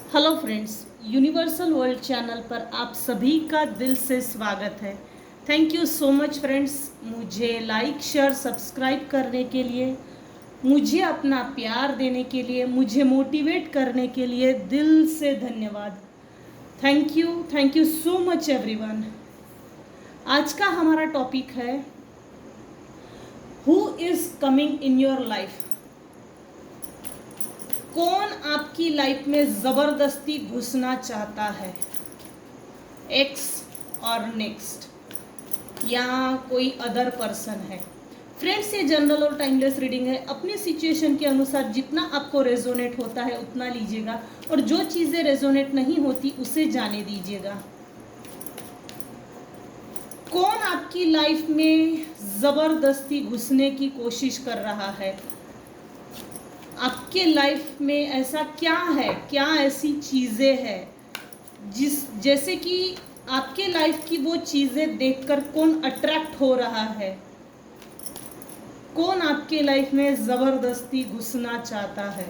Hello friends, universal world channel पर आप सभी का दिल से स्वागत है। Thank you so much friends, मुझे लाइक शेयर सब्सक्राइब करने के लिए, मुझे अपना प्यार देने के लिए, मुझे मोटिवेट करने के लिए दिल से धन्यवाद। Thank you so much everyone. आज का हमारा टॉपिक है who is coming in your life. कौन आपकी लाइफ में ज़बरदस्ती घुसना चाहता है, एक्स और नेक्स्ट, या कोई अदर पर्सन है। फ्रेंड्स, ये जनरल और टाइमलेस रीडिंग है। अपनी सिचुएशन के अनुसार जितना आपको रेजोनेट होता है उतना लीजिएगा, और जो चीज़ें रेजोनेट नहीं होती उसे जाने दीजिएगा। कौन आपकी लाइफ में ज़बरदस्ती घुसने की कोशिश कर रहा है? आपके लाइफ में ऐसा क्या है, क्या ऐसी चीज़ें हैं जैसे कि आपके लाइफ की वो चीज़ें देखकर कौन अट्रैक्ट हो रहा है? कौन आपके लाइफ में ज़बरदस्ती घुसना चाहता है?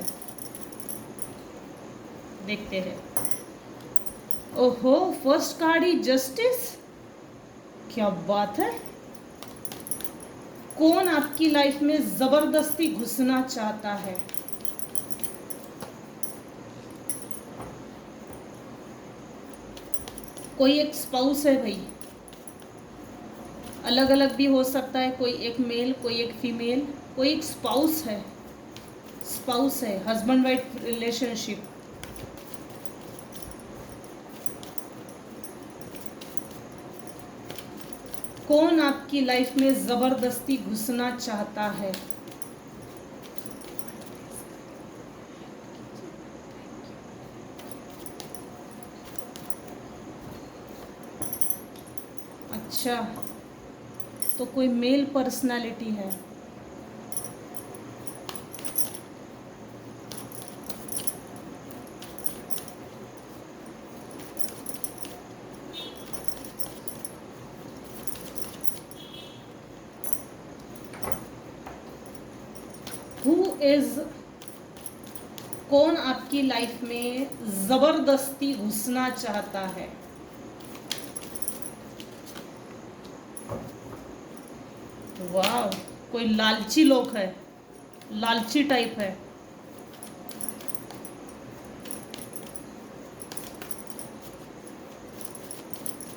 देखते हैं। ओहो, फर्स्ट कार्ड ही जस्टिस। क्या बात है। कौन आपकी लाइफ में ज़बरदस्ती घुसना चाहता है? कोई एक स्पाउस है भाई, अलग अलग भी हो सकता है। कोई एक मेल, कोई एक फीमेल, कोई एक स्पाउस है, हस्बैंड वाइफ रिलेशनशिप। कौन आपकी लाइफ में ज़बरदस्ती घुसना चाहता है? अच्छा, तो कोई मेल पर्सनालिटी है। हु इज, कौन आपकी लाइफ में ज़बरदस्ती घुसना चाहता है? वाह, कोई लालची लोग है, लालची टाइप है।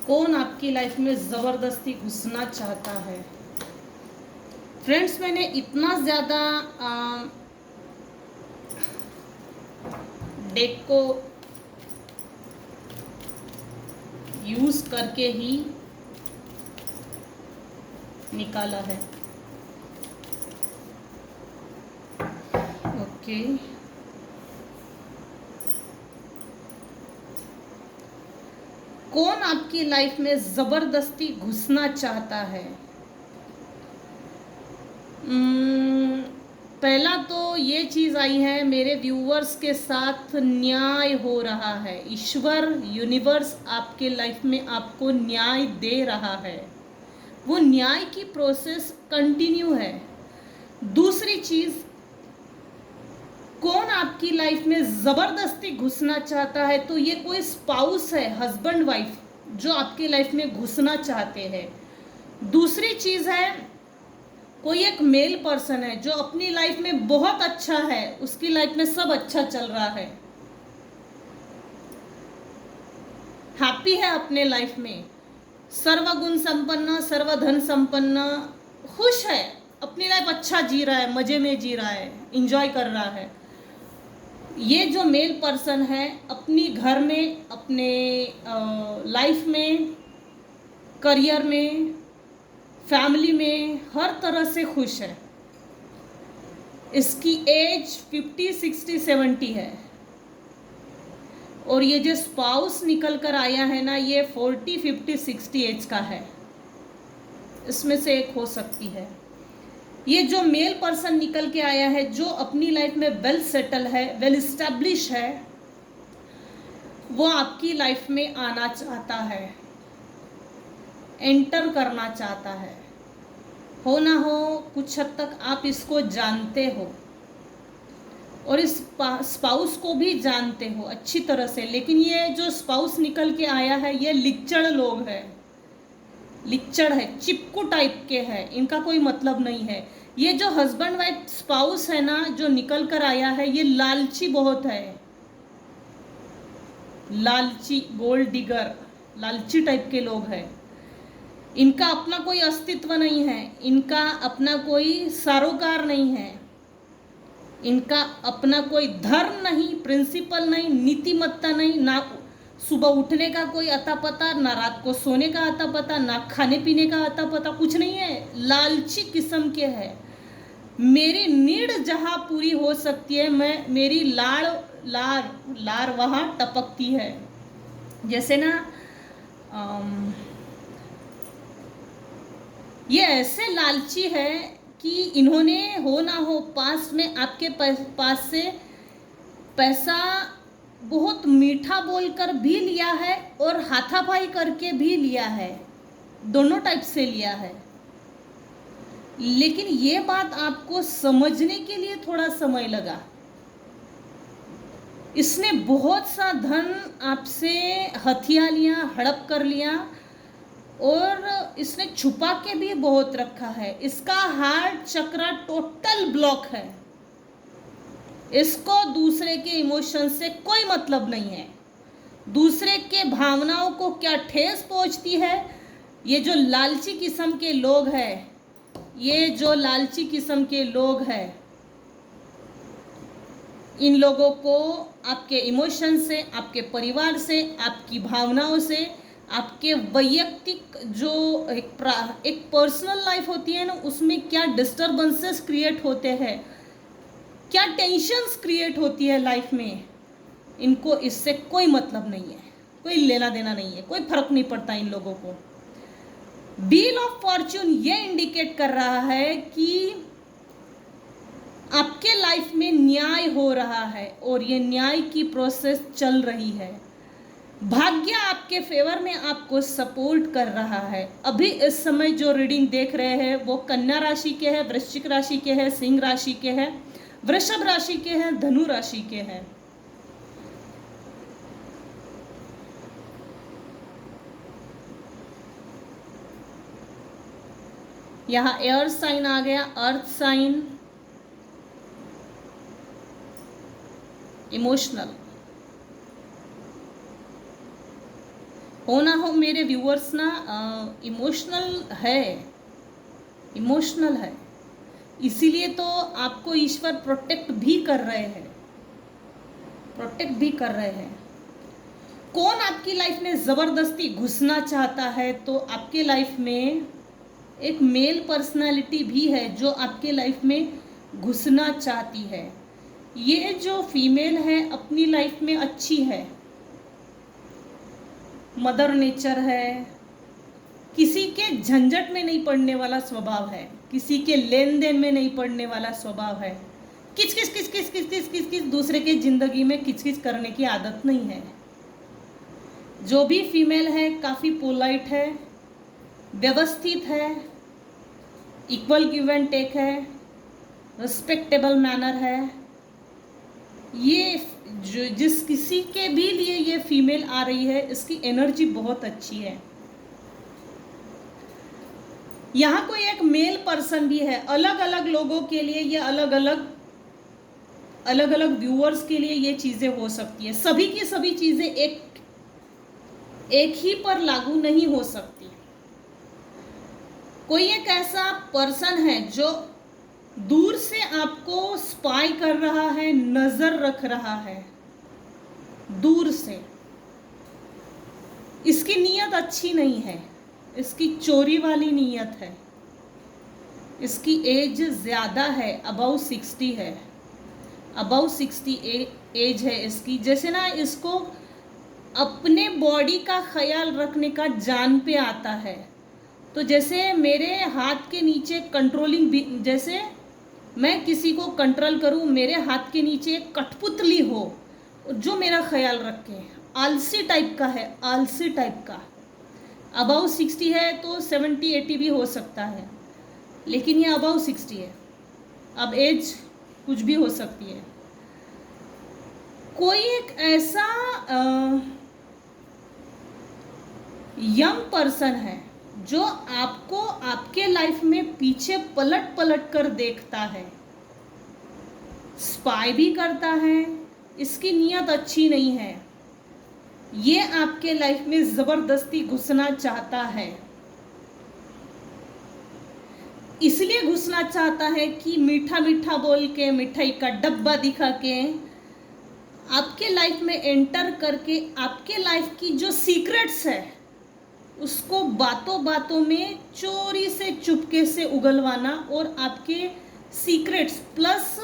कौन आपकी लाइफ में ज़बरदस्ती घुसना चाहता है? फ्रेंड्स, मैंने इतना ज़्यादा डेक को यूज़ करके ही निकाला है। ओके, कौन आपकी लाइफ में ज़बरदस्ती घुसना चाहता है? पहला तो ये चीज़ आई है, मेरे व्यूवर्स के साथ न्याय हो रहा है। ईश्वर, यूनिवर्स आपके लाइफ में आपको न्याय दे रहा है। वो न्याय की प्रोसेस कंटिन्यू है। दूसरी चीज़, कौन आपकी लाइफ में ज़बरदस्ती घुसना चाहता है? तो ये कोई स्पाउस है, हस्बैंड वाइफ, जो आपकी लाइफ में घुसना चाहते हैं। दूसरी चीज़ है, कोई एक मेल पर्सन है जो अपनी लाइफ में बहुत अच्छा है, उसकी लाइफ में सब अच्छा चल रहा है, हैप्पी है अपने लाइफ में, सर्वगुण संपन्न, सर्वधन संपन्न, खुश है, अपनी लाइफ अच्छा जी रहा है, मज़े में जी रहा है, इंजॉय कर रहा है। ये जो मेल पर्सन है अपनी घर में, अपने लाइफ में, करियर में, फैमिली में हर तरह से खुश है। इसकी एज 50, 60, 70 है। और ये जो स्पाउस निकल कर आया है ना, ये 40, 50, 60 एज का है। इसमें से एक हो सकती है। ये जो मेल पर्सन निकल के आया है जो अपनी लाइफ में वेल सेटल है, वेल इस्टेब्लिश है, वो आपकी लाइफ में आना चाहता है, एंटर करना चाहता है। हो ना हो, कुछ हद तक आप इसको जानते हो। और इस स्पाउस को भी जानते हो अच्छी तरह से, लेकिन ये जो स्पाउस निकल के आया है ये लिक्चड़ लोग है, लिक्चड़ है, चिपकू टाइप के है, इनका कोई मतलब नहीं है। ये जो हस्बैंड वाइफ स्पाउस है ना जो निकल कर आया है, ये लालची बहुत है, लालची, गोल्ड डिगर, लालची टाइप के लोग हैं। इनका अपना कोई अस्तित्व नहीं है, इनका अपना कोई सरोकार नहीं है, इनका अपना कोई धर्म नहीं, प्रिंसिपल नहीं, नीतिमत्ता नहीं, ना सुबह उठने का कोई अता पता, ना रात को सोने का अता पता, ना खाने पीने का अता पता, कुछ नहीं है। लालची किस्म के है। मेरी नीड जहाँ पूरी हो सकती है, मैं मेरी लार वहाँ टपकती है। जैसे ना ये ऐसे लालची है कि इन्होंने हो ना हो पास में आपके पास से पैसा बहुत मीठा बोलकर भी लिया है और हाथापाई करके भी लिया है, दोनों टाइप से लिया है। लेकिन ये बात आपको समझने के लिए थोड़ा समय लगा। इसने बहुत सा धन आपसे हथिया लिया, हड़प कर लिया, और इसने छुपा के भी बहुत रखा है। इसका हार्ट चक्र टोटल ब्लॉक है। इसको दूसरे के इमोशन से कोई मतलब नहीं है। दूसरे के भावनाओं को क्या ठेस पहुंचती है, ये जो लालची किस्म के लोग हैं, ये जो लालची किस्म के लोग हैं, इन लोगों को आपके इमोशन से, आपके परिवार से, आपकी भावनाओं से, आपके वैयक्तिक जो एक पर्सनल लाइफ होती है ना, उसमें क्या डिस्टर्बेंसेस क्रिएट होते हैं, क्या टेंशन्स क्रिएट होती है लाइफ में, इनको इससे कोई मतलब नहीं है, कोई लेना देना नहीं है, कोई फर्क नहीं पड़ता इन लोगों को। व्हील ऑफ फॉर्च्यून ये इंडिकेट कर रहा है कि आपके लाइफ में न्याय हो रहा है और ये न्याय की प्रोसेस चल रही है। भाग्य आपके फेवर में आपको सपोर्ट कर रहा है। अभी इस समय जो रीडिंग देख रहे हैं वो कन्या राशि के हैं, वृश्चिक राशि के हैं, सिंह राशि के हैं, वृषभ राशि के हैं, धनु राशि के हैं। यहाँ एयर साइन आ गया, अर्थ साइन, इमोशनल। हो ना हो मेरे व्यूअर्स ना इमोशनल है, इसीलिए तो आपको ईश्वर प्रोटेक्ट भी कर रहे हैं। कौन आपकी लाइफ में ज़बरदस्ती घुसना चाहता है, तो आपके लाइफ में एक मेल पर्सनालिटी भी है जो आपके लाइफ में घुसना चाहती है। ये जो फीमेल है अपनी लाइफ में अच्छी है, मदर नेचर है, किसी के झंझट में नहीं पड़ने वाला स्वभाव है, किसी के लेन देन में नहीं पड़ने वाला स्वभाव है, किच दूसरे के जिंदगी में किच करने की आदत नहीं है। जो भी फीमेल है काफ़ी पोलाइट है, व्यवस्थित है, इक्वल गिव एंड टेक है, रिस्पेक्टेबल मैनर है। ये जो जिस किसी के भी लिए ये फीमेल आ रही है, इसकी एनर्जी बहुत अच्छी है। यहाँ कोई एक मेल पर्सन भी है। अलग अलग लोगों के लिए ये अलग अलग व्यूअर्स के लिए ये चीज़ें हो सकती है। सभी की सभी चीज़ें एक ही पर लागू नहीं हो सकती। कोई एक ऐसा पर्सन है जो दूर से आपको स्पाई कर रहा है, नजर रख रहा है दूर से। इसकी नीयत अच्छी नहीं है, इसकी चोरी वाली नीयत है। इसकी एज ज़्यादा है, अबाउ 60 है, अबाउ 60 एज है इसकी। जैसे ना इसको अपने बॉडी का ख्याल रखने का जान पे आता है। तो जैसे मेरे हाथ के नीचे कंट्रोलिंग भी, जैसे मैं किसी को कंट्रोल करूं, मेरे हाथ के नीचे एक कठपुतली हो जो मेरा ख्याल रखे। आलसी टाइप का है, आलसी टाइप का। अबाउ 60 है तो 70-80 भी हो सकता है, लेकिन ये अबाउ 60 है। अब एज कुछ भी हो सकती है। कोई एक ऐसा यंग पर्सन है जो आपको आपके लाइफ में पीछे पलट पलट कर देखता है, स्पाई भी करता है, इसकी नीयत अच्छी नहीं है, ये आपके लाइफ में जबरदस्ती घुसना चाहता है। इसलिए घुसना चाहता है कि मीठा मीठा बोल के, मिठाई का डब्बा दिखा के, आपके लाइफ में एंटर करके आपके लाइफ की जो सीक्रेट्स है उसको बातों बातों में चोरी से चुपके से उगलवाना, और आपके सीक्रेट्स प्लस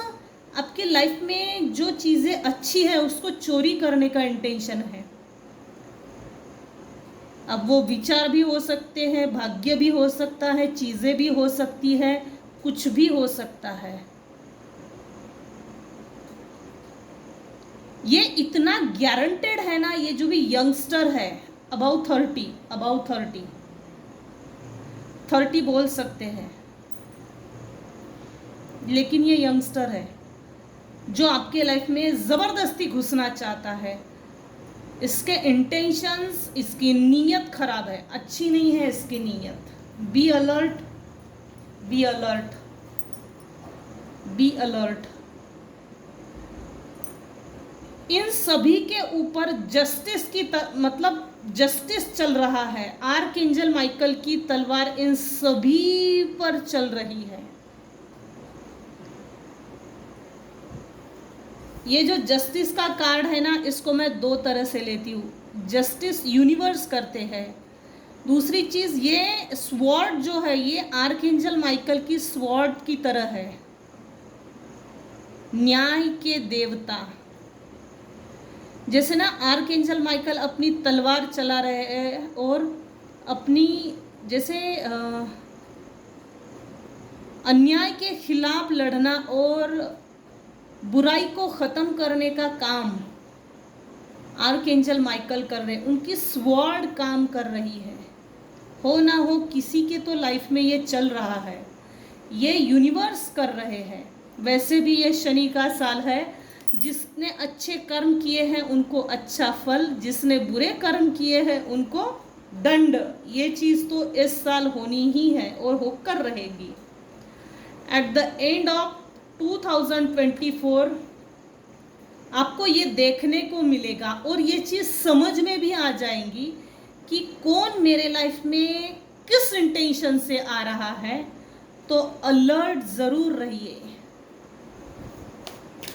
आपके लाइफ में जो चीज़ें अच्छी है उसको चोरी करने का इंटेंशन है। अब वो विचार भी हो सकते हैं, भाग्य भी हो सकता है, चीज़ें भी हो सकती है, कुछ भी हो सकता है। ये इतना गारंटेड है ना, ये जो भी यंगस्टर है अबाउट 30 बोल सकते हैं, लेकिन ये यंगस्टर है जो आपके लाइफ में ज़बरदस्ती घुसना चाहता है। इसके इंटेंशंस, इसकी नीयत खराब है, अच्छी नहीं है इसकी नीयत। Be alert, be alert, be alert. इन सभी के ऊपर जस्टिस की मतलब जस्टिस चल रहा है। आर्कएंजल माइकल की तलवार इन सभी पर चल रही है। ये जो जस्टिस का कार्ड है ना, इसको मैं दो तरह से लेती हूँ। जस्टिस यूनिवर्स करते हैं। दूसरी चीज़, ये स्वॉर्ड जो है ये आर्कएंजल माइकल की स्वॉर्ड की तरह है, न्याय के देवता। जैसे ना आर्कएंजल माइकल अपनी तलवार चला रहे हैं और अपनी जैसे अन्याय के खिलाफ लड़ना और बुराई को ख़त्म करने का काम आर्कएंजल माइकल कर रहे हैं। उनकी स्वॉर्ड काम कर रही है। हो ना हो किसी के तो लाइफ में ये चल रहा है, ये यूनिवर्स कर रहे हैं। वैसे भी ये शनि का साल है, जिसने अच्छे कर्म किए हैं उनको अच्छा फल, जिसने बुरे कर्म किए हैं उनको दंड। ये चीज़ तो इस साल होनी ही है और होकर रहेगी। एट द एंड ऑफ 2024 आपको ये देखने को मिलेगा और ये चीज़ समझ में भी आ जाएंगी कि कौन मेरे लाइफ में किस इंटेंशन से आ रहा है। तो अलर्ट ज़रूर रहिए।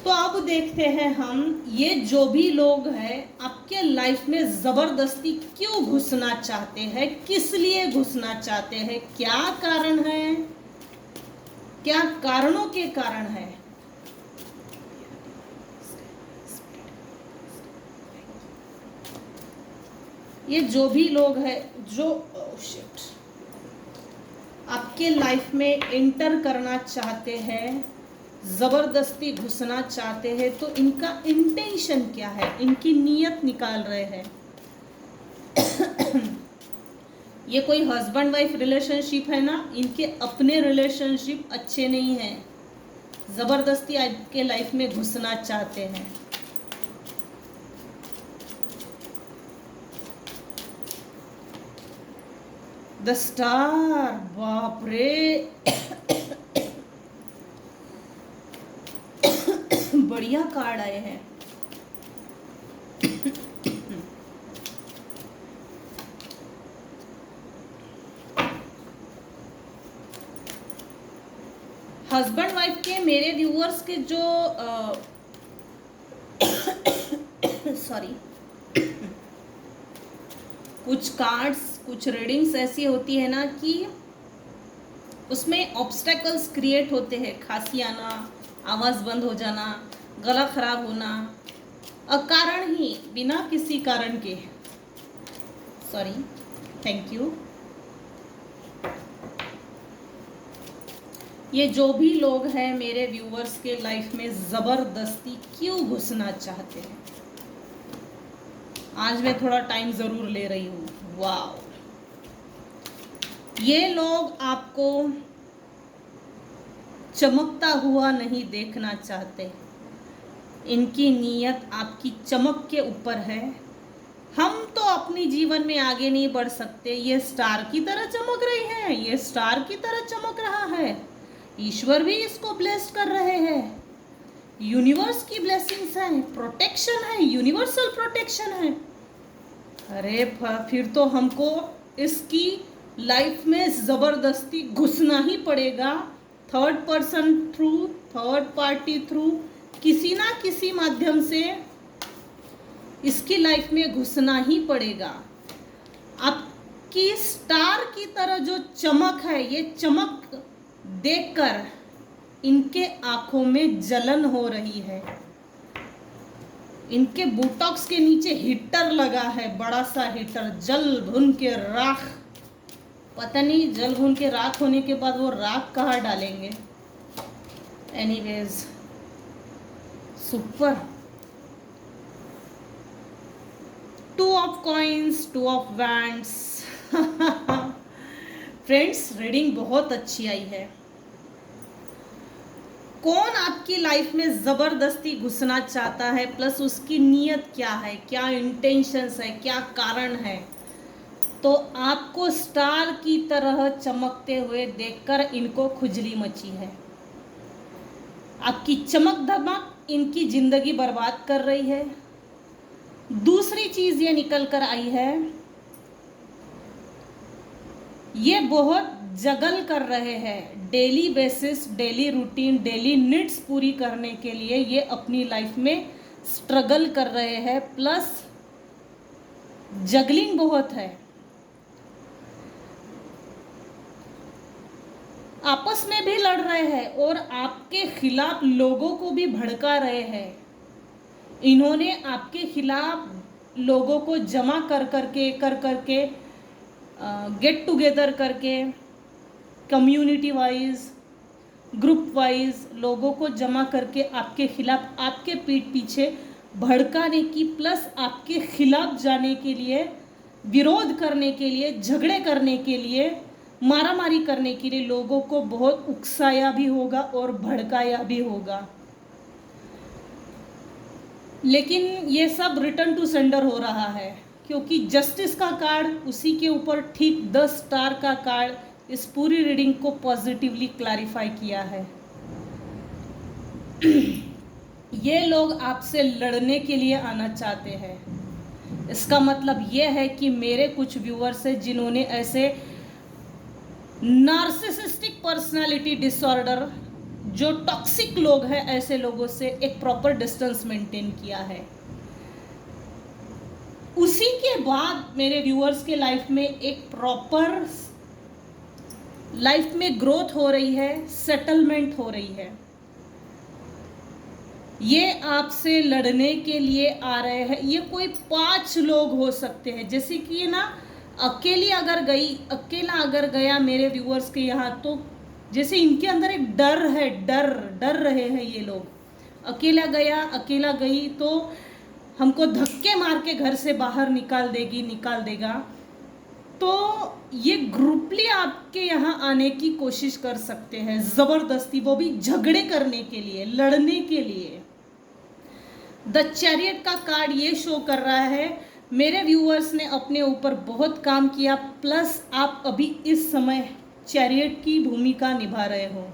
तो अब देखते हैं हम, ये जो भी लोग हैं आपके लाइफ में ज़बरदस्ती क्यों घुसना चाहते हैं, किस लिए घुसना चाहते हैं, क्या कारण है, क्या कारणों के कारण है। ये जो भी लोग हैं जो आपके लाइफ में एंटर करना चाहते हैं, ज़बरदस्ती घुसना चाहते हैं, तो इनका इंटेंशन क्या है, इनकी नीयत निकाल रहे हैं। ये कोई हस्बैंड वाइफ रिलेशनशिप है ना, इनके अपने रिलेशनशिप अच्छे नहीं हैं, ज़बरदस्ती आपके लाइफ में घुसना चाहते हैं। द स्टार, बाप रे बढ़िया कार्ड आए हैं। हस्बैंड वाइफ के मेरे व्यूअर्स के जो सॉरी कुछ कार्ड्स, कुछ रीडिंग्स ऐसी होती है ना कि उसमें ऑब्स्टेकल्स क्रिएट होते हैं। खांसी आना, आवाज़ बंद हो जाना, गला खराब होना, अकारण ही, बिना किसी कारण के। Sorry, thank you. ये जो भी लोग हैं मेरे व्यूअर्स के लाइफ में ज़बरदस्ती क्यों घुसना चाहते हैं, आज मैं थोड़ा टाइम ज़रूर ले रही हूँ। वाव, ये लोग आपको चमकता हुआ नहीं देखना चाहते, इनकी नीयत आपकी चमक के ऊपर है। हम तो अपनी जीवन में आगे नहीं बढ़ सकते, ये स्टार की तरह चमक रही है, ये स्टार की तरह चमक रहा है। ईश्वर भी इसको ब्लेस्ड कर रहे हैं, यूनिवर्स की ब्लेसिंग्स है, प्रोटेक्शन है, यूनिवर्सल प्रोटेक्शन है। अरे फिर तो हमको इसकी लाइफ में ज़बरदस्ती घुसना ही पड़ेगा, third person through, third party through, किसी ना किसी माध्यम से इसकी लाइफ में घुसना ही पड़ेगा। आपकी स्टार की तरह जो चमक है, ये चमक देखकर इनके आंखों में जलन हो रही है। इनके बोटॉक्स के नीचे हीटर लगा है, बड़ा सा हीटर, जल भुन के राख। पता नहीं जल भुन के राख होने के बाद वो राख कहाँ डालेंगे। Anyways, super. 2 of coins, 2 of wands. Friends, reading बहुत अच्छी आई है। कौन आपकी लाइफ में ज़बरदस्ती घुसना चाहता है, प्लस उसकी नीयत क्या है, क्या इंटेंशंस है, क्या कारण है, तो आपको स्टार की तरह चमकते हुए देखकर इनको खुजली मची है। आपकी चमक धमक इनकी ज़िंदगी बर्बाद कर रही है। दूसरी चीज़ ये निकल कर आई है, ये बहुत जगल कर रहे हैं। Daily basis, daily routine, daily needs पूरी करने के लिए ये अपनी लाइफ में स्ट्रगल कर रहे हैं, प्लस जगलिंग बहुत है। आपस में भी लड़ रहे हैं और आपके खिलाफ लोगों को भी भड़का रहे हैं। इन्होंने आपके खिलाफ लोगों को जमा कर करके गेट टुगेदर करके, कम्युनिटी वाइज, ग्रुप वाइज लोगों को जमा करके आपके खिलाफ, आपके पीठ पीछे भड़काने की, प्लस आपके खिलाफ जाने के लिए, विरोध करने के लिए, झगड़े करने के लिए, मारामारी करने के लिए लोगों को बहुत उकसाया भी होगा और भड़काया भी होगा। लेकिन ये सब रिटर्न टू सेंडर हो रहा है, क्योंकि जस्टिस का कार्ड, उसी के ऊपर ठीक 10 स्टार का कार्ड इस पूरी रीडिंग को पॉजिटिवली क्लैरिफाई किया है। ये लोग आपसे लड़ने के लिए आना चाहते हैं। इसका मतलब ये है कि मेरे कुछ व्यूअर्स हैं जिन्होंने ऐसे नार्सिसिस्टिक पर्सनालिटी डिसऑर्डर, जो टॉक्सिक लोग हैं, ऐसे लोगों से एक प्रॉपर डिस्टेंस मेंटेन किया है। उसी के बाद मेरे व्यूअर्स के लाइफ में एक प्रॉपर लाइफ में ग्रोथ हो रही है, सेटलमेंट हो रही है। ये आपसे लड़ने के लिए आ रहे हैं। ये कोई 5 लोग हो सकते हैं, जैसे कि ये ना अकेला अगर गया मेरे व्यूअर्स के यहाँ, तो जैसे इनके अंदर एक डर है, डर रहे हैं ये लोग। अकेला गई तो हमको धक्के मार के घर से बाहर निकाल देगा। तो ये ग्रुपली आपके यहाँ आने की कोशिश कर सकते हैं, ज़बरदस्ती, वो भी झगड़े करने के लिए, लड़ने के लिए। द चैरियट का कार्ड ये शो कर रहा है, मेरे व्यूअर्स ने अपने ऊपर बहुत काम किया, प्लस आप अभी इस समय चैरियट की भूमिका निभा रहे हो।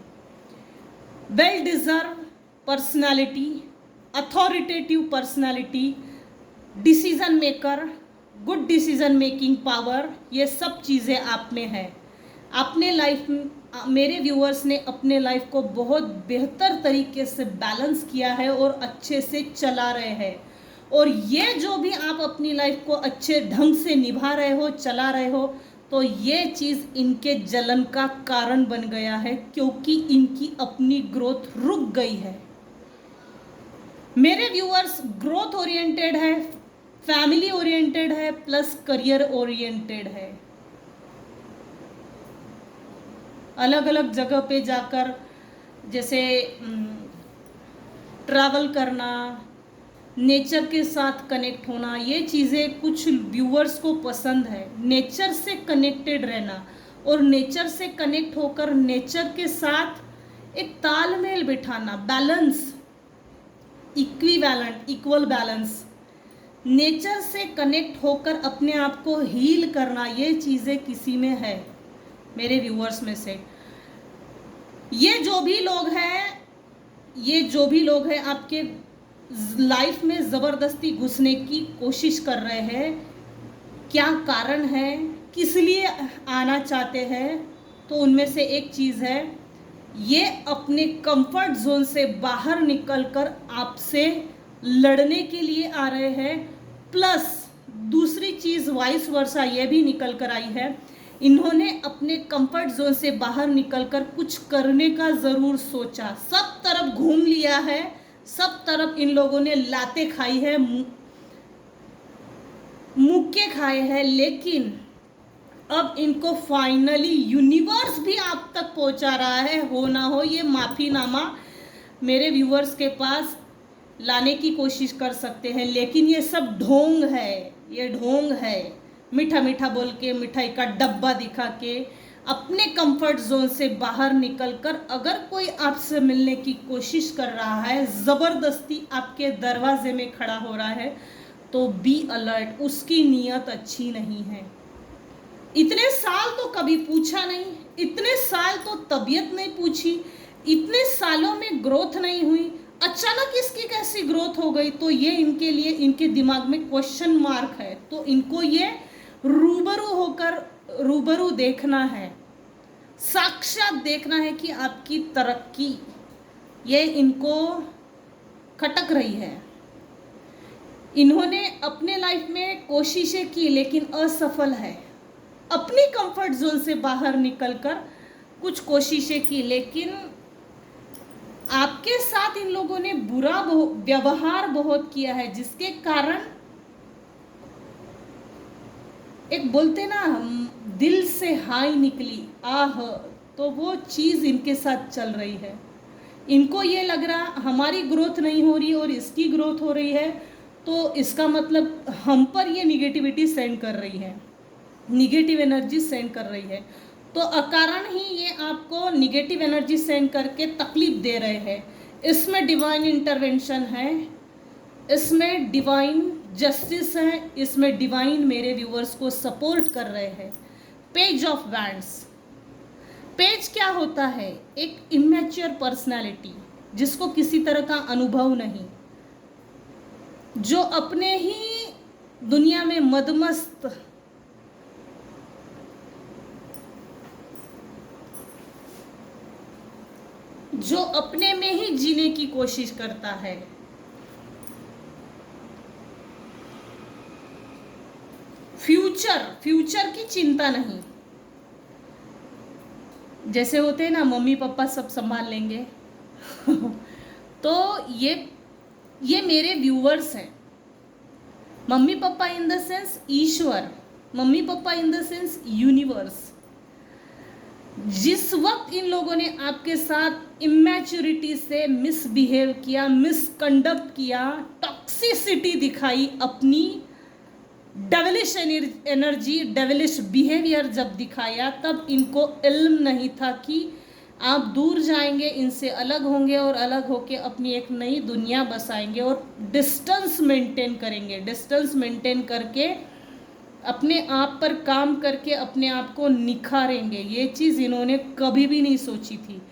Well deserve personality, authoritative personality, decision maker, good decision making power, ये सब चीज़ें आप में है। अपने लाइफ, मेरे व्यूअर्स ने अपने लाइफ को बहुत बेहतर तरीके से बैलेंस किया है और अच्छे से चला रहे हैं। और ये जो भी आप अपनी लाइफ को अच्छे ढंग से निभा रहे हो, चला रहे हो, तो ये चीज़ इनके जलन का कारण बन गया है, क्योंकि इनकी अपनी ग्रोथ रुक गई है। मेरे व्यूअर्स ग्रोथ ओरिएंटेड है, फैमिली ओरिएंटेड है, प्लस करियर ओरिएंटेड है। अलग अलग जगह पे जाकर, जैसे ट्रैवल करना, नेचर के साथ कनेक्ट होना, ये चीज़ें कुछ व्यूअर्स को पसंद है। नेचर से कनेक्टेड रहना और नेचर से कनेक्ट होकर नेचर के साथ एक तालमेल बिठाना, balance, equivalent, equal balance, nature से कनेक्ट होकर अपने आप को हील करना, ये चीज़ें किसी में है मेरे व्यूअर्स में से। ये जो भी लोग हैं आपके लाइफ में ज़बरदस्ती घुसने की कोशिश कर रहे हैं, क्या कारण है, किस लिए आना चाहते हैं, तो उनमें से एक चीज़ है, ये अपने कंफर्ट जोन से बाहर निकलकर आपसे लड़ने के लिए आ रहे हैं। प्लस दूसरी चीज़ वाइस वर्सा ये भी निकल कर आई है, इन्होंने अपने कंफर्ट जोन से बाहर निकलकर कुछ करने का ज़रूर सोचा, सब तरफ घूम लिया है, सब तरफ इन लोगों ने लातें खाई है, मुक्के खाए हैं, लेकिन अब इनको फाइनली यूनिवर्स भी आप तक पहुंचा रहा है। हो ना हो ये माफ़ीनामा मेरे व्यूअर्स के पास लाने की कोशिश कर सकते हैं, लेकिन ये सब ढोंग है, ये ढोंग है। मीठा मीठा बोल के, मिठाई का डब्बा दिखा के, अपने कंफर्ट जोन से बाहर निकलकर अगर कोई आपसे मिलने की कोशिश कर रहा है, ज़बरदस्ती आपके दरवाजे में खड़ा हो रहा है, तो बी अलर्ट, उसकी नीयत अच्छी नहीं है। इतने साल तो कभी पूछा नहीं, इतने साल तो तबीयत नहीं पूछी, इतने सालों में ग्रोथ नहीं हुई, अचानक इसकी कैसी ग्रोथ हो गई, तो ये इनके लिए, इनके दिमाग में क्वेश्चन मार्क है। तो इनको ये रूबरू देखना है, साक्षात देखना है कि आपकी तरक्की ये इनको खटक रही है। इन्होंने अपने लाइफ में कोशिशें की लेकिन असफल है, अपनी कंफर्ट जोन से बाहर निकलकर कुछ कोशिशें की, लेकिन आपके साथ इन लोगों ने बुरा व्यवहार बहुत किया है, जिसके कारण एक बोलते ना दिल से हाई निकली आह, तो वो चीज़ इनके साथ चल रही है। इनको ये लग रहा हमारी ग्रोथ नहीं हो रही और इसकी ग्रोथ हो रही है, तो इसका मतलब हम पर ये निगेटिविटी सेंड कर रही है, निगेटिव एनर्जी सेंड कर रही है, तो अकारण ही ये आपको निगेटिव एनर्जी सेंड करके तकलीफ दे रहे हैं। इसमें डिवाइन इंटरवेंशन है, इसमें डिवाइन जस्टिस है, इसमें डिवाइन मेरे व्यूअर्स को सपोर्ट कर रहे हैं। पेज ऑफ वैंड्स, पेज क्या होता है? एक इमेच्योर पर्सनालिटी, जिसको किसी तरह का अनुभव नहीं, जो अपने ही दुनिया में मदमस्त, जो अपने में ही जीने की कोशिश करता है। फ्यूचर की चिंता नहीं, जैसे होते हैं ना मम्मी पापा सब संभाल लेंगे तो ये मेरे व्यूअर्स हैं। Mummy papa in the sense Ishwar, mummy papa in the sense universe. जिस वक्त इन लोगों ने आपके साथ इमैच्योरिटी से मिसबिहेव किया, मिसकंडक्ट किया, टॉक्सिसिटी दिखाई, अपनी डेविलिश एनर्जी, डेविलिश बिहेवियर जब दिखाया, तब इनको इल्म नहीं था कि आप दूर जाएंगे, इनसे अलग होंगे और अलग होके अपनी एक नई दुनिया बसाएंगे और डिस्टेंस मेंटेन करेंगे। डिस्टेंस मेंटेन करके अपने आप पर काम करके अपने आप को निखारेंगे। ये चीज़ इन्होंने कभी भी नहीं सोची थी।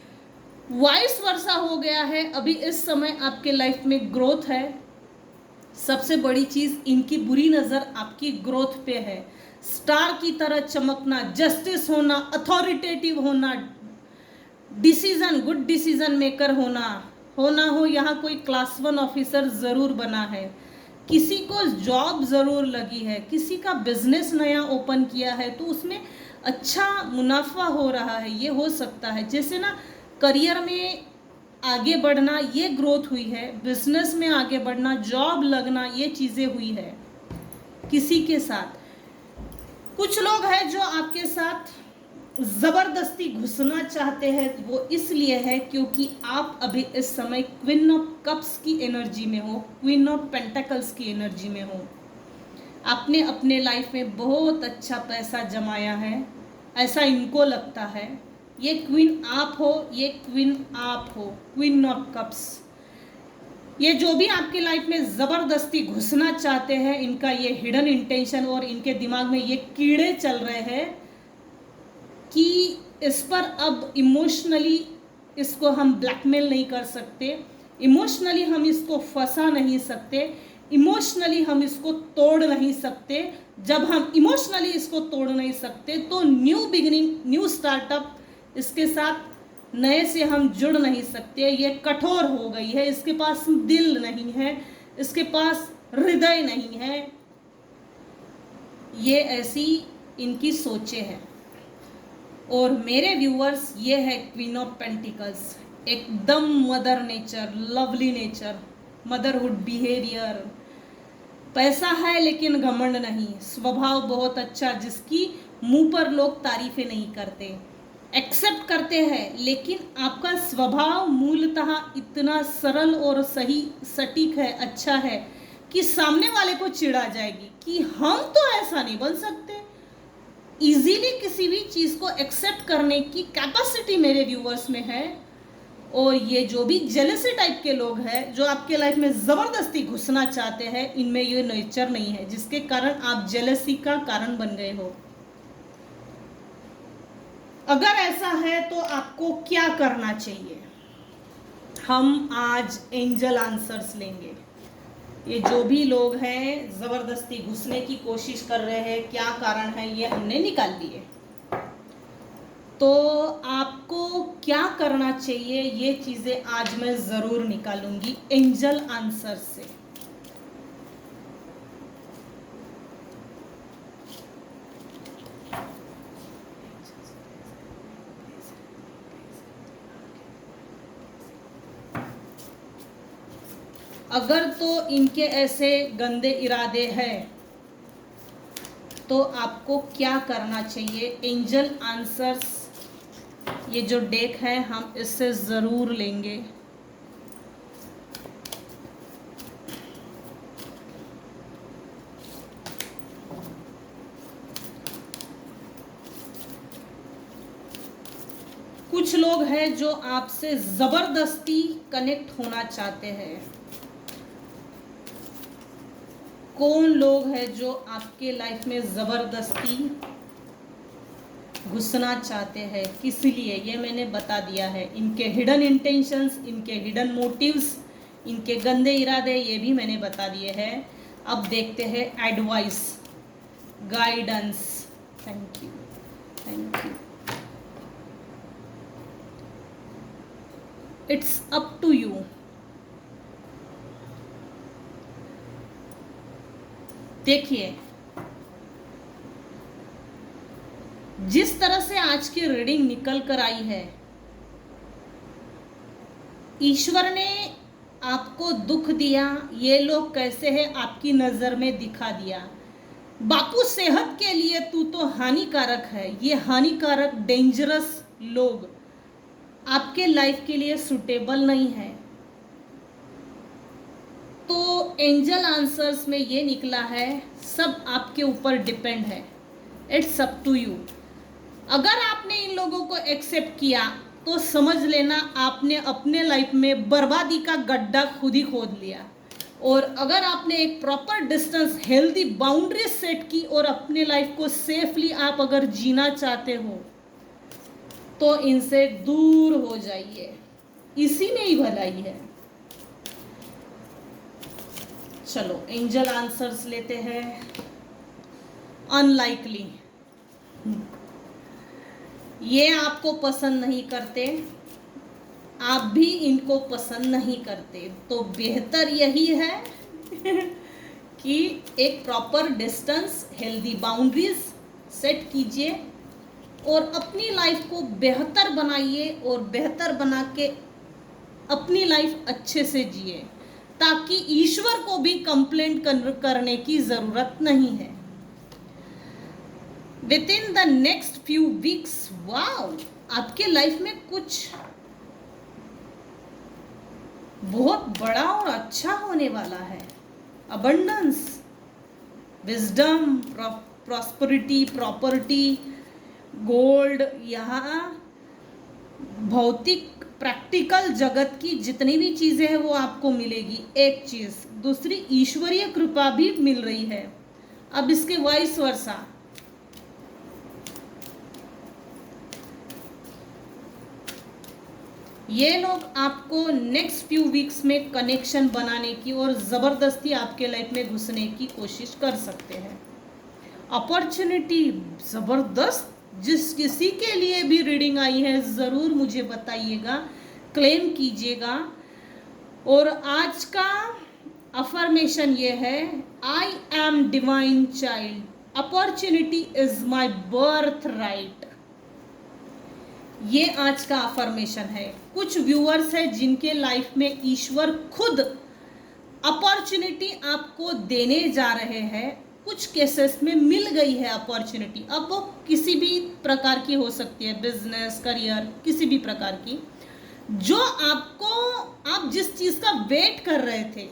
वाइस वर्सा हो गया है। अभी इस समय आपके लाइफ में ग्रोथ है। सबसे बड़ी चीज़, इनकी बुरी नज़र आपकी ग्रोथ पे है। स्टार की तरह चमकना, जस्टिस होना, अथॉरिटेटिव होना, डिसीजन, गुड डिसीजन मेकर होना हो। यहाँ कोई क्लास 1 ऑफिसर ज़रूर बना है, किसी को जॉब ज़रूर लगी है, किसी का बिजनेस नया ओपन किया है तो उसमें अच्छा मुनाफा हो रहा है, ये हो सकता है। जैसे ना करियर में आगे बढ़ना, ये ग्रोथ हुई है। बिजनेस में आगे बढ़ना, जॉब लगना, ये चीज़ें हुई है किसी के साथ। कुछ लोग हैं जो आपके साथ ज़बरदस्ती घुसना चाहते हैं, वो इसलिए है क्योंकि आप अभी इस समय क्वीन ऑफ कप्स की एनर्जी में हो, क्वीन ऑफ पेंटेकल्स की एनर्जी में हो। आपने अपने लाइफ में बहुत अच्छा पैसा जमाया है, ऐसा इनको लगता है। ये क्वीन आप हो, ये क्वीन आप हो, क्वीन ऑफ कप्स। ये जो भी आपकी लाइफ में ज़बरदस्ती घुसना चाहते हैं, इनका ये हिडन इंटेंशन और इनके दिमाग में ये कीड़े चल रहे हैं कि इस पर अब इमोशनली इसको हम ब्लैकमेल नहीं कर सकते, इमोशनली हम इसको फंसा नहीं सकते, इमोशनली हम इसको तोड़ नहीं सकते। जब हम इमोशनली इसको तोड़ नहीं सकते तो न्यू बिगिनिंग, न्यू स्टार्टअप इसके साथ नए से हम जुड़ नहीं सकते। ये कठोर हो गई है, इसके पास दिल नहीं है, इसके पास हृदय नहीं है। ये ऐसी इनकी सोचें हैं। और मेरे व्यूअर्स, ये है क्वीन ऑफ पेंटिकल्स, एकदम mother nature, lovely nature, motherhood behaviour, पैसा है लेकिन घमंड नहीं, स्वभाव बहुत अच्छा जिसकी मुंह पर लोग तारीफें नहीं करते, एक्सेप्ट करते हैं, लेकिन आपका स्वभाव मूलतः इतना सरल और सही सटीक है, अच्छा है कि सामने वाले को चिढ़ा जाएगी कि हम तो ऐसा नहीं बन सकते। इजीली किसी भी चीज़ को एक्सेप्ट करने की कैपेसिटी मेरे व्यूअर्स में है। और ये जो भी जेलसी टाइप के लोग हैं जो आपके लाइफ में ज़बरदस्ती घुसना चाहते हैं, इनमें ये नेचर नहीं है जिसके कारण आप जेलसी का कारण बन गए हो। अगर ऐसा है तो आपको क्या करना चाहिए? हम आज एंजल आंसर्स लेंगे। ये जो भी लोग हैं ज़बरदस्ती घुसने की कोशिश कर रहे हैं, क्या कारण है ये हमने निकाल लिए। तो आपको क्या करना चाहिए ये चीज़ें आज मैं ज़रूर निकालूंगी एंजल आंसर से। अगर तो इनके ऐसे गंदे इरादे हैं तो आपको क्या करना चाहिए? एंजल आंसर्स, ये जो डेक है हम इससे ज़रूर लेंगे। कुछ लोग हैं जो आपसे ज़बरदस्ती कनेक्ट होना चाहते हैं। कौन लोग हैं जो आपके लाइफ में ज़बरदस्ती घुसना चाहते हैं, किस लिए, ये मैंने बता दिया है। इनके हिडन इंटेंशंस, इनके हिडन मोटिव्स, इनके गंदे इरादे, ये भी मैंने बता दिए हैं। अब देखते हैं advice, guidance. Thank you, thank you. It's up to you. देखिए, जिस तरह से आज की रीडिंग निकल कर आई है, ईश्वर ने आपको दुख दिया, ये लोग कैसे हैं आपकी नज़र में दिखा दिया। बापू सेहत के लिए तू तो हानिकारक है, ये हानिकारक डेंजरस लोग आपके लाइफ के लिए सूटेबल नहीं है। तो एंजल आंसर्स में ये निकला है, सब आपके ऊपर डिपेंड है। It's up to you. अगर आपने इन लोगों को एक्सेप्ट किया तो समझ लेना आपने अपने लाइफ में बर्बादी का गड्ढा खुद ही खोद लिया। और अगर आपने एक proper distance, healthy boundaries set की और अपने लाइफ को सेफली आप अगर जीना चाहते हो तो इनसे दूर हो जाइए, इसी में ही भलाई है। चलो एंजल आंसर्स लेते हैं। अनलाइकली, ये आपको पसंद नहीं करते, आप भी इनको पसंद नहीं करते, तो बेहतर यही है कि एक proper distance, healthy boundaries set कीजिए और अपनी लाइफ को बेहतर बनाइए और बेहतर बना के अपनी लाइफ अच्छे से जिए, ताकि ईश्वर को भी कंप्लेंट करने की ज़रूरत नहीं है। With in the next few weeks, wow, आपके लाइफ में कुछ बहुत बड़ा और अच्छा होने वाला है। Abundance, wisdom, prosperity, property, gold, यहाँ भौतिक प्रैक्टिकल जगत की जितनी भी चीज़ें हैं वो आपको मिलेगी, एक चीज़। दूसरी, ईश्वरीय कृपा भी मिल रही है। अब इसके वाइस वर्सा, ये लोग आपको नेक्स्ट फ्यू वीक्स में कनेक्शन बनाने की और ज़बरदस्ती आपके लाइफ में घुसने की कोशिश कर सकते हैं। अपॉर्चुनिटी ज़बरदस्त। जिस किसी के लिए भी रीडिंग आई है ज़रूर मुझे बताइएगा, क्लेम कीजिएगा। और आज का अफर्मेशन ये है, I am divine child, opportunity is my birth right. ये आज का अफर्मेशन है। कुछ व्यूअर्स है जिनके लाइफ में ईश्वर खुद अपॉर्चुनिटी आपको देने जा रहे हैं। कुछ केसेस में मिल गई है अपॉर्चुनिटी, अब वो किसी भी प्रकार की हो सकती है, बिजनेस, करियर, किसी भी प्रकार की, जो आपको, आप जिस चीज़ का वेट कर रहे थे,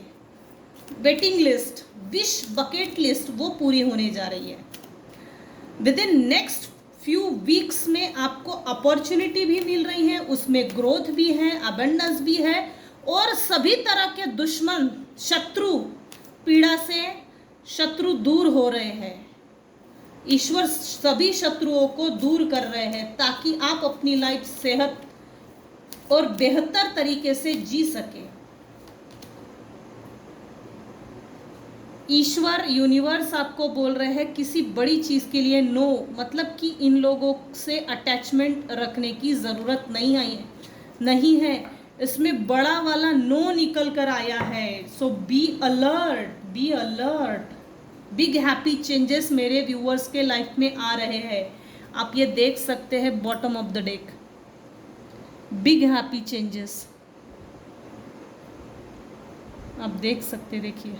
waiting list, wish bucket list, वो पूरी होने जा रही है। With in next few weeks में आपको अपॉर्चुनिटी भी मिल रही है, उसमें ग्रोथ भी है, अबंडेंस भी है, और सभी तरह के दुश्मन, शत्रु, पीड़ा से शत्रु दूर हो रहे हैं। ईश्वर सभी शत्रुओं को दूर कर रहे हैं ताकि आप अपनी लाइफ सेहत और बेहतर तरीके से जी सके। ईश्वर, यूनिवर्स आपको बोल रहे हैं किसी बड़ी चीज़ के लिए नो, मतलब कि इन लोगों से अटैचमेंट रखने की ज़रूरत नहीं है। इसमें बड़ा वाला नो निकल कर आया है। So be alert, be alert. Big happy changes मेरे व्यूअर्स के लाइफ में आ रहे हैं। आप ये देख सकते हैं bottom of the deck, big happy changes आप देख सकते, देखिए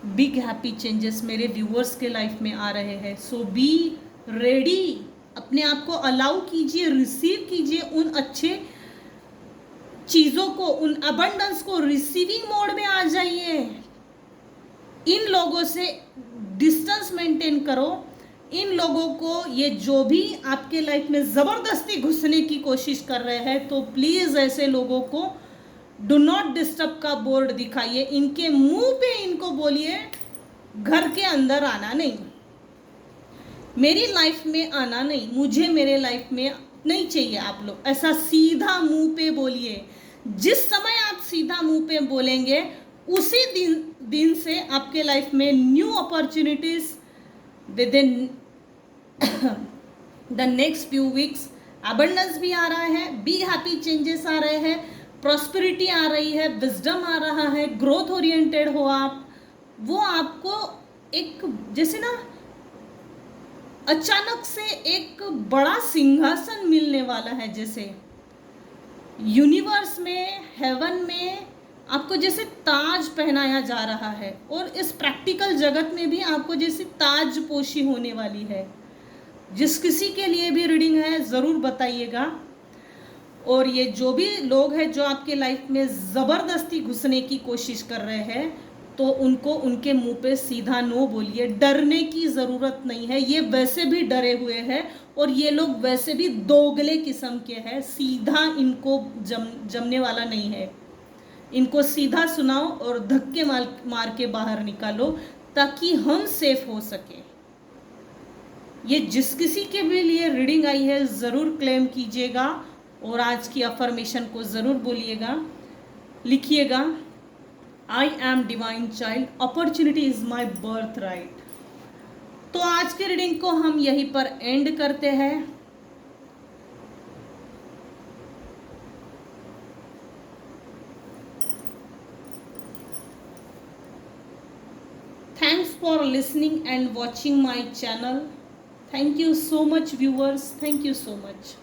बिग हैप्पी चेंजेस मेरे व्यूअर्स के लाइफ में आ रहे हैं। सो बी रेडी, अपने आप को अलाउ कीजिए, रिसीव कीजिए उन अच्छे चीज़ों को, उन अबंडेंस को, रिसीविंग मोड में आ जाइए। इन लोगों से डिस्टेंस मेंटेन करो। इन लोगों को, ये जो भी आपके लाइफ में ज़बरदस्ती घुसने की कोशिश कर रहे हैं, तो प्लीज़ ऐसे लोगों को डू नॉट डिस्टर्ब का बोर्ड दिखाइए, इनके मुंह पे इनको बोलिए घर के अंदर आना नहीं, मेरी लाइफ में आना नहीं, मुझे मेरे लाइफ में नहीं चाहिए आप लोग। ऐसा सीधा मुंह पे बोलिए। जिस समय आप सीधा मुंह पे बोलेंगे उसी दिन से आपके लाइफ में new opportunities with in the next few weeks, abundance भी आ रहा है, बिग हैप्पी चेंजेस आ रहे हैं, प्रॉस्पेरिटी आ रही है, विजडम आ रहा है, ग्रोथ ओरिएंटेड हो आप, वो आपको एक जैसे ना अचानक से एक बड़ा सिंहासन मिलने वाला है। जैसे यूनिवर्स में, हेवन में आपको जैसे ताज पहनाया जा रहा है, और इस प्रैक्टिकल जगत में भी आपको जैसे ताज पोशी होने वाली है। जिस किसी के लिए भी रीडिंग है ज़रूर बताइएगा। और ये जो भी लोग हैं जो आपके लाइफ में ज़बरदस्ती घुसने की कोशिश कर रहे हैं, तो उनको उनके मुंह पे सीधा नो बोलिए। डरने की ज़रूरत नहीं है, ये वैसे भी डरे हुए हैं और ये लोग वैसे भी दोगले किस्म के हैं। सीधा इनको जमने वाला नहीं है। इनको सीधा सुनाओ और धक्के मार के बाहर निकालो ताकि हम सेफ हो सके। ये जिस किसी के भी लिए रीडिंग आई है ज़रूर क्लेम कीजिएगा और आज की अफर्मेशन को ज़रूर बोलिएगा, लिखिएगा, I am divine child, opportunity is my birth right. तो आज के रीडिंग को हम यहीं पर एंड करते हैं। Thanks for listening and watching my channel. Thank you so much viewers. Thank you so much.